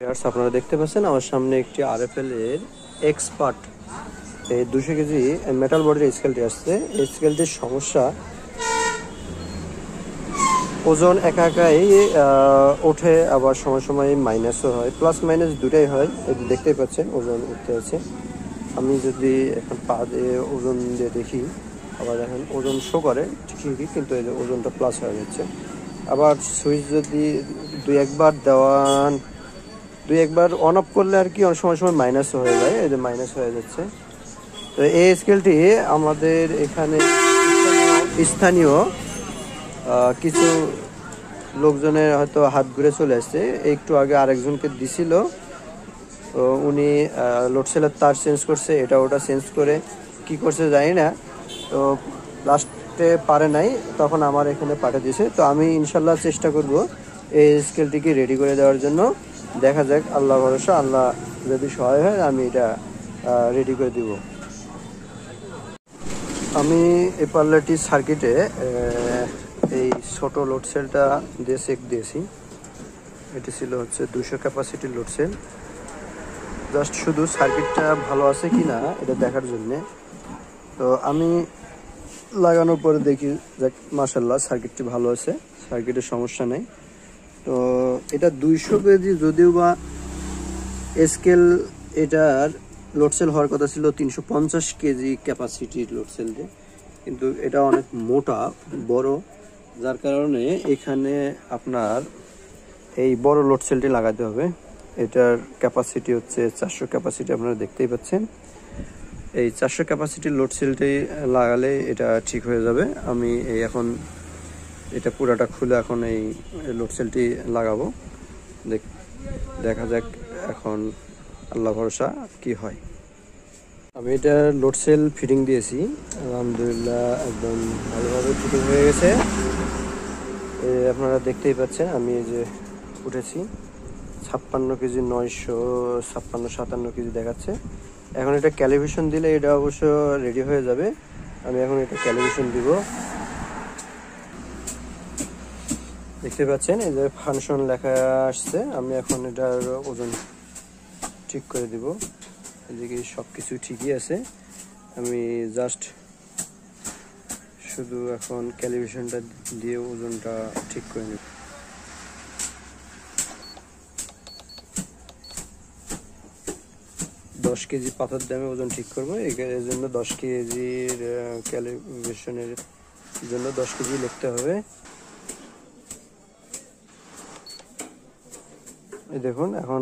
Viewers, আপনারা দেখতে পাচ্ছেন আমার সামনে একটি আরএফএল এর এক্সপার্ট 200 কেজি মেটাল বডির স্কেলটি আসছে। এই স্কেলটির সমস্যা, ওজন একা একাই ওঠে, আবার সময় সময় মাইনাসও হয়, প্লাস মাইনাস দুটাই হয়। এটি দেখতেই পাচ্ছেন ওজন উঠতে আছে। আমি যদি এখন পা দিয়ে ওজন দিয়ে দেখি, আবার এখন ওজন শো করে ঠিকই, কিন্তু এই যে ওজনটা প্লাস হয়ে যাচ্ছে। আবার সুইচ যদি দুই একবার অন অফ করলে আর কি অনেক সময় সময় মাইনাস হয়ে যায়, এই যে মাইনাস হয়ে যাচ্ছে। তো এই স্কেলটি আমাদের এখানে স্থানীয় কিছু লোকজনের হয়তো হাত ঘুরে চলে আসছে। একটু আগে আরেকজনকে দিছিল, তো উনি লোড সেলের তার চেঞ্জ করছে, এটা ওটা চেঞ্জ করে কি করছে জানি না, তো লাস্টে পারে নাই, তখন আমার এখানে পাঠিয়ে দিয়েছে। তো আমি ইনশাল্লাহ চেষ্টা করব এই স্কেলটিকে রেডি করে দেওয়ার জন্য। দেখা যাক, আল্লাহ ভরসা, আল্লাহ যদি সহায় হয় আমি এটা রেডি করে দিব। আমি এই পার্লারটি সার্কিটে এই ছোট লোড সেলটা দিয়ে চেক দিয়েছি। এটি ছিল হচ্ছে 200 ক্যাপাসিটির লোড সেল। জাস্ট শুধু সার্কিটটা ভালো আছে কি না এটা দেখার জন্যে। তো আমি লাগানোর পরে দেখি দেখ, মাশাআল্লাহ সার্কিটটি ভালো আছে, সার্কিটের সমস্যা নেই। তো এটা 200 কেজি, যদিও বা স্কেল এটার লোড সেল হওয়ার কথা ছিল 350 কেজি ক্যাপাসিটির লোড সেলটি, কিন্তু এটা অনেক মোটা বড়, যার কারণে এখানে আপনার এই বড় লোড সেলটি লাগাতে হবে। এটার ক্যাপাসিটি হচ্ছে 400 ক্যাপাসিটি, আপনারা দেখতেই পাচ্ছেন। এই 400 ক্যাপাসিটির লোড সেলটি লাগালে এটা ঠিক হয়ে যাবে। আমি এখন এটা পুরাটা খুলে এখন এই লোড সেলটি লাগাবো। দেখা যাক এখন, আল্লাহ ভরসা কি হয়। আমি এটা লোড সেল ফিটিং দিয়েছি, আলহামদুলিল্লাহ একদম ভালোভাবে ফিটিং হয়ে গেছে। আপনারা দেখতেই পাচ্ছেন আমি এই যে উঠেছি 56 কেজি, 956-57 কেজি দেখাচ্ছে। এখন এটা ক্যালিব্রেশন দিলে এটা অবশ্য রেডি হয়ে যাবে। আমি এখন এটা ক্যালিব্রেশন দিব। দেখতে পাচ্ছেন এই যে ফাংশন লেখা আসছে। আমি এখন এটার ওজন ঠিক করে দিব। এদিকে সব কিছু ঠিকই আছে, আমি জাস্ট শুধু এখন ক্যালিব্রেশনটা দিয়ে ওজনটা ঠিক করে নেব। দশ কেজি পাথর দিয়ে আমি ওজন ঠিক করবো, এর জন্য 10 কেজির ক্যালিব্রেশনের জন্য 10 কেজি লিখতে হবে। এই দেখুন এখন